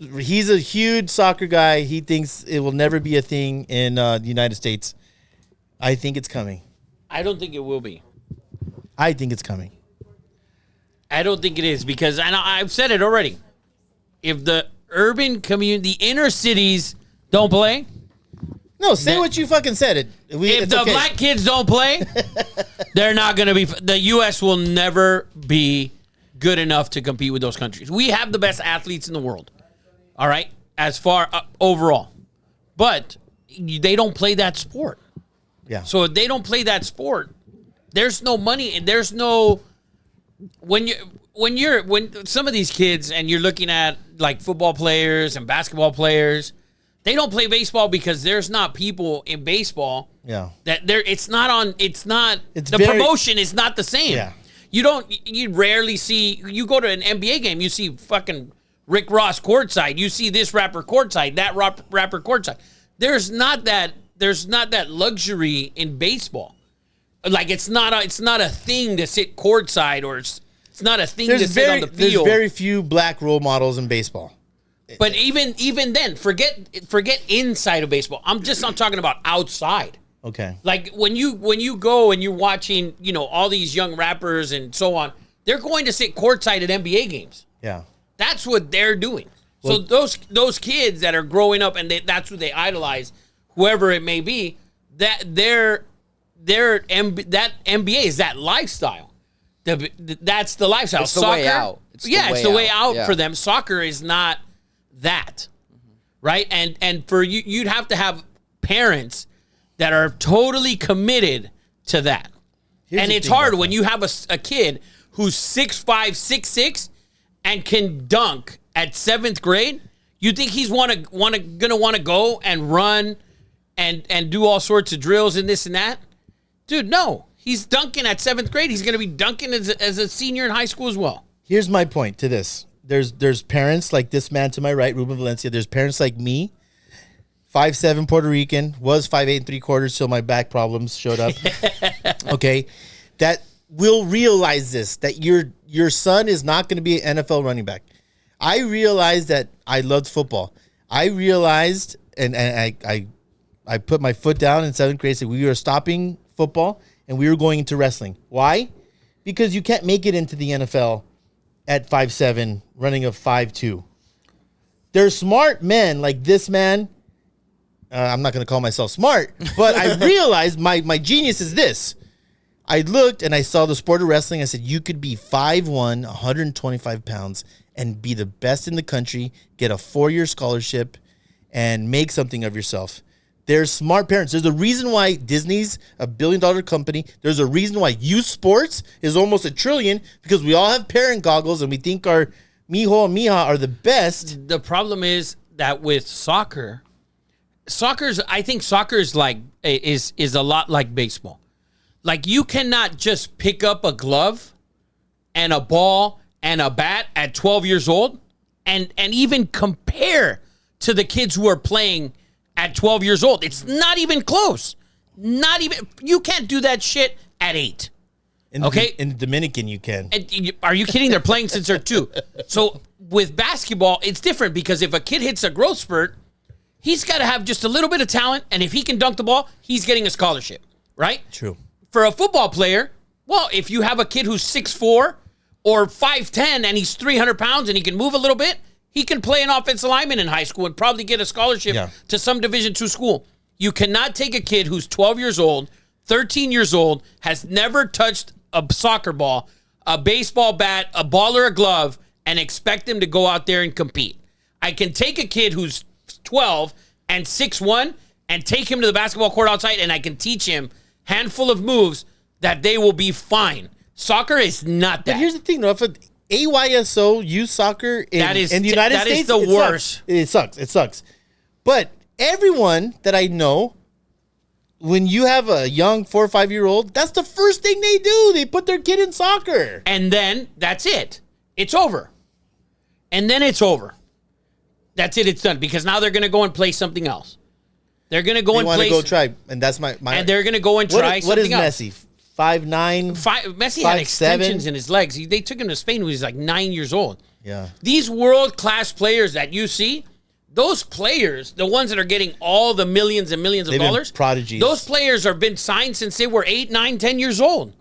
He's a huge soccer guy. He thinks it will never be a thing in the United States. I think it's coming. I don't think it will be. I think it's coming. I don't think it is because I've said it already. If the urban community, the inner cities don't play. No, say what you fucking said. If the black kids don't play, they're not going to be. The U.S. will never be good enough to compete with those countries. We have the best athletes in the world. All right, as far overall, but they don't play that sport. Yeah. So if they don't play that sport, there's no money and there's no when some of these kids and you're looking at like football players and basketball players. They don't play baseball because there's not people in baseball. Yeah. That there, it's not. Promotion is not the same. Yeah. You rarely see. You go to an NBA game, you see fucking Rick Ross courtside. You see this rapper courtside, that rapper courtside. There's not that luxury in baseball. Like it's not a thing to sit courtside or it's not a thing to sit on the field. There's very few black role models in baseball. But even then, forget inside of baseball. I'm talking about outside. Okay. Like when you go and you're watching, all these young rappers and so on, they're going to sit courtside at NBA games. Yeah. That's what they're doing. Well, so those kids that are growing up and that's who they idolize, whoever it may be, that that NBA is that lifestyle. That's the lifestyle. It's the way out. It's the way out for them. Soccer is not that, right? And for you'd have to have parents that are totally committed to that. And it's hard when you have a kid who's 6'5", 6'6", and can dunk at 7th grade. You think he's gonna want to go and run and do all sorts of drills and this and that? Dude, no. He's dunking at 7th grade. He's going to be dunking as a senior in high school as well. Here's my point to this. There's parents like this man to my right, Ruben Valencia. There's parents like me, 5'7" Puerto Rican, was 5'8" ¾ till my back problems showed up. Okay, that will realize this, that your son is not going to be an NFL running back. I realized that I loved football. I realized, and I put my foot down in 7th grade, said we were stopping football and we were going into wrestling. Why? Because you can't make it into the NFL at 5'7", running a 5'2". There's smart men like this man. I'm not going to call myself smart, but I realized my genius is this. I looked and I saw the sport of wrestling. I said, you could be 5'1", 125 pounds and be the best in the country, get a 4-year scholarship, and make something of yourself. There's smart parents. There's a reason why Disney's a $1 billion company. There's a reason why youth sports is almost $1 trillion, because we all have parent goggles and we think our mijo and mija are the best. The problem is that with soccer, I think soccer is a lot like baseball. Like you cannot just pick up a glove and a ball and a bat at 12 years old and even compare to the kids who are playing at 12 years old. It's not even close. You can't do that shit at 8. In the Dominican, you can. Are you kidding? They're playing since they're 2. So with basketball, it's different because if a kid hits a growth spurt, he's got to have just a little bit of talent. And if he can dunk the ball, he's getting a scholarship, right? True. For a football player, well, if you have a kid who's 6'4" or 5'10" and he's 300 pounds and he can move a little bit, he can play an offensive lineman in high school and probably get a scholarship to some Division II school. You cannot take a kid who's 12 years old, 13 years old, has never touched a soccer ball, a baseball bat, a ball or a glove, and expect him to go out there and compete. I can take a kid who's 12 and 6'1" and take him to the basketball court outside, and I can teach him a handful of moves that they will be fine. Soccer is not that. But here's the thing, though. If AYSO youth soccer in the United States, is the worst. It sucks. But everyone that I know, when you have a young 4 or 5-year-old, that's the first thing they do. They put their kid in soccer. And then that's it. It's over. And then it's over. That's it. It's done. Because now they're going to go and play something else. They're going to go and play. They want to go try. And that's my. And they're going to go and try something else. What is Messi? 5'9"? Messi had extensions in his legs. They took him to Spain when he was like 9 years old. Yeah. These world-class players that you see, those players, the ones that are getting all the millions and millions of dollars, prodigies. Those players have been signed since they were 8, 9, 10 years old,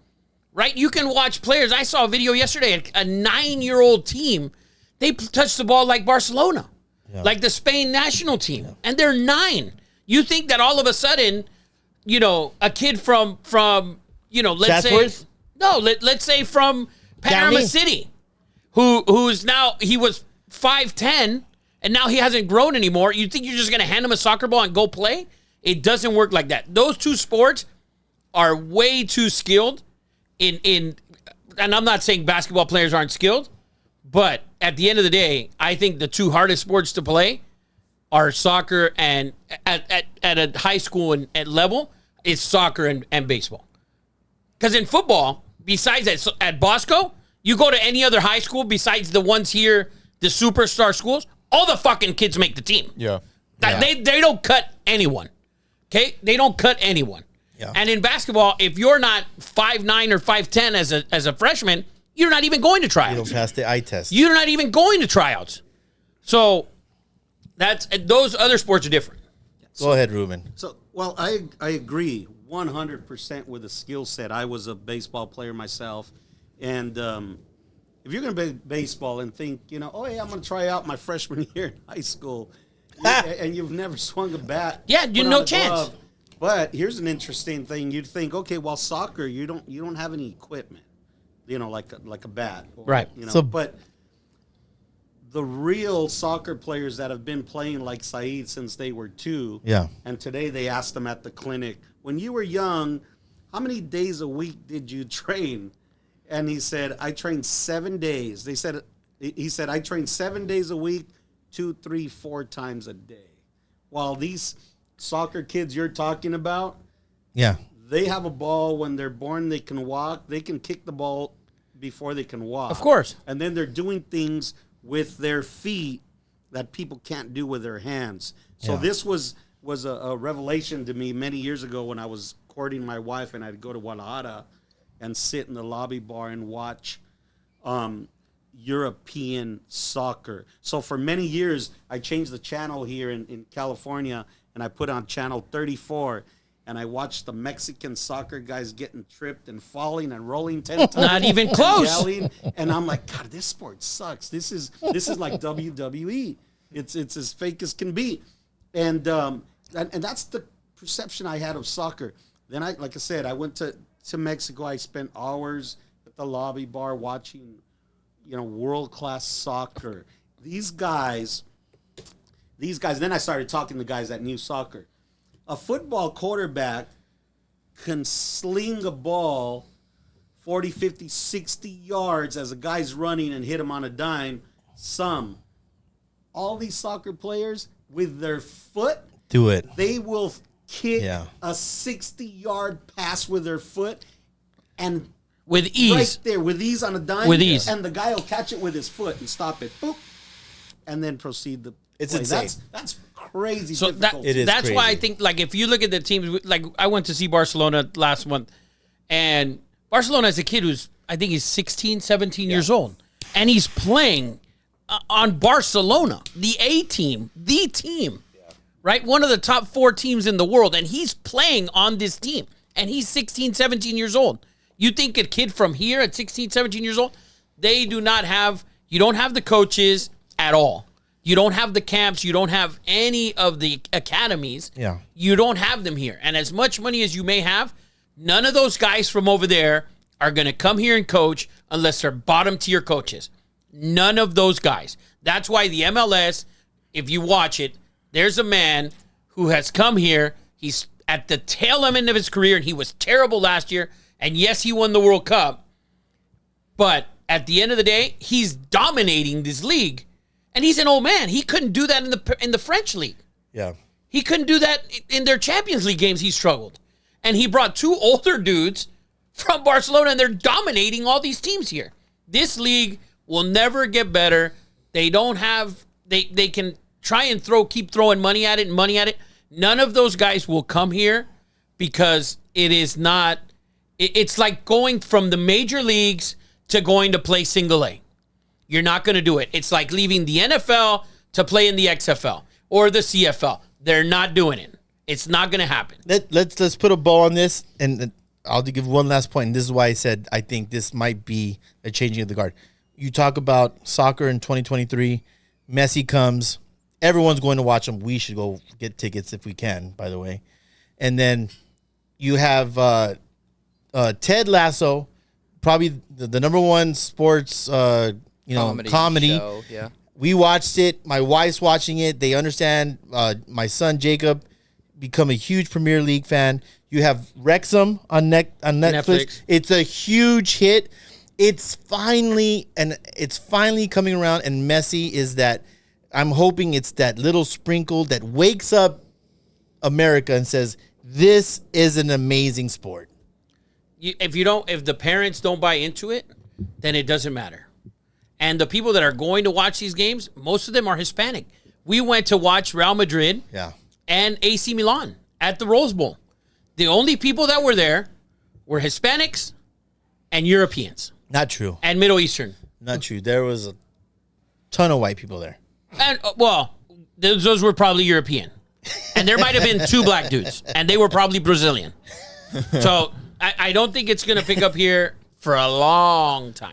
right? You can watch players. I saw a video yesterday, a 9-year-old team, they touch the ball like Barcelona, like the Spain national team, and they're 9. You think that all of a sudden, a kid from let's say from Panama City, who's now, he was 5'10", and now he hasn't grown anymore. You think you're just going to hand him a soccer ball and go play? It doesn't work like that. Those two sports are way too skilled in and I'm not saying basketball players aren't skilled, but at the end of the day, I think the two hardest sports to play are soccer and at a high school and at level is soccer and baseball. Because in football, besides at Bosco, you go to any other high school besides the ones here, the superstar schools, all the fucking kids make the team. Yeah. They don't cut anyone. Okay? They don't cut anyone. Yeah. And in basketball, if you're not 5'9" or 5'10" as a freshman, you're not even going to tryouts. You don't pass the eye test. You're not even going to tryouts. So those other sports are different. Go ahead, Ruben. So, well, I agree 100% with the skill set. I was a baseball player myself. And if you're going to play baseball and think, oh, yeah, I'm going to try out my freshman year in high school, and you've never swung a bat. Yeah, you no chance. Glove. But here's an interesting thing. You'd think, okay, well, soccer, you don't have any equipment, like a bat. Or, right. But the real soccer players that have been playing like Saeed since they were 2. Yeah. And today they asked them at the clinic, when you were young, how many days a week did you train? And he said, I trained 7 days. He said, I trained 7 days a week, 2, 3, 4 times a day. While these soccer kids you're talking about, they have a ball when they're born, they can walk, they can kick the ball before they can walk. Of course. And then they're doing things with their feet that people can't do with their hands. So this was a revelation to me many years ago when I was courting my wife, and I'd go to Guadalajara and sit in the lobby bar and watch European soccer. So for many years, I changed the channel here in California, and I put on channel 34, and I watched the Mexican soccer guys getting tripped and falling and rolling 10 times. Not even close. Yelling, and I'm like, God, this sport sucks. This is like WWE. It's as fake as can be. And that's the perception I had of soccer. Then I went to Mexico. I spent hours at the lobby bar watching, world-class soccer. These guys, then I started talking to guys that knew soccer. A football quarterback can sling a ball 40, 50, 60 yards as a guy's running and hit him on a dime. All these soccer players, with their foot, do it. They will kick a 60-yard pass with their foot and with ease. Right there, with ease on a dime. With ease. And the guy will catch it with his foot and stop it. Boop. And then proceed to It's play. insane. That's crazy. So difficult. that's crazy. why I think, if you look at the teams, I went to see Barcelona last month, and Barcelona is a kid who's, I think he's 16, 17 years old, and he's playing on Barcelona, the A team, the team, right? One of the top 4 teams in the world, and he's playing on this team, and he's 16, 17 years old. You think a kid from here at 16, 17 years old, you don't have the coaches at all. You don't have the camps. You don't have any of the academies. Yeah. You don't have them here. And as much money as you may have, none of those guys from over there are going to come here and coach unless they're bottom tier coaches. None of those guys. That's why the MLS, if you watch it, there's a man who has come here. He's at the tail end of his career, and he was terrible last year. And yes, he won the World Cup. But at the end of the day, he's dominating this league. And he's an old man. He couldn't do that in the French league. Yeah. He couldn't do that in their Champions League games. He struggled. And he brought 2 older dudes from Barcelona, and they're dominating all these teams here. This league will never get better. They don't have they can try and keep throwing money at it. None of those guys will come here because it's like going from the major leagues to going to play single A. You're not going to do it. It's like leaving the NFL to play in the XFL or the CFL. They're not doing it. It's not going to happen. Let's put a bow on this, and I'll give one last point. And this is why I said I think this might be a changing of the guard. You talk about soccer in 2023. Messi comes. Everyone's going to watch him. We should go get tickets if we can, by the way. And then you have Ted Lasso, probably the number one sports comedy. Show, yeah. We watched it. My wife's watching it. They understand. My son Jacob become a huge Premier League fan. You have Wrexham on Netflix. It's a huge hit. It's finally coming around. And Messi is that. I'm hoping it's that little sprinkle that wakes up America and says, "This is an amazing sport." If the parents don't buy into it, then it doesn't matter. And the people that are going to watch these games, most of them are Hispanic. We went to watch Real Madrid and AC Milan at the Rose Bowl. The only people that were there were Hispanics and Europeans. Not true. And Middle Eastern. Not true. There was a ton of white people there. And, those were probably European. And there might have been 2 black dudes. And they were probably Brazilian. So I don't think it's going to pick up here for a long time.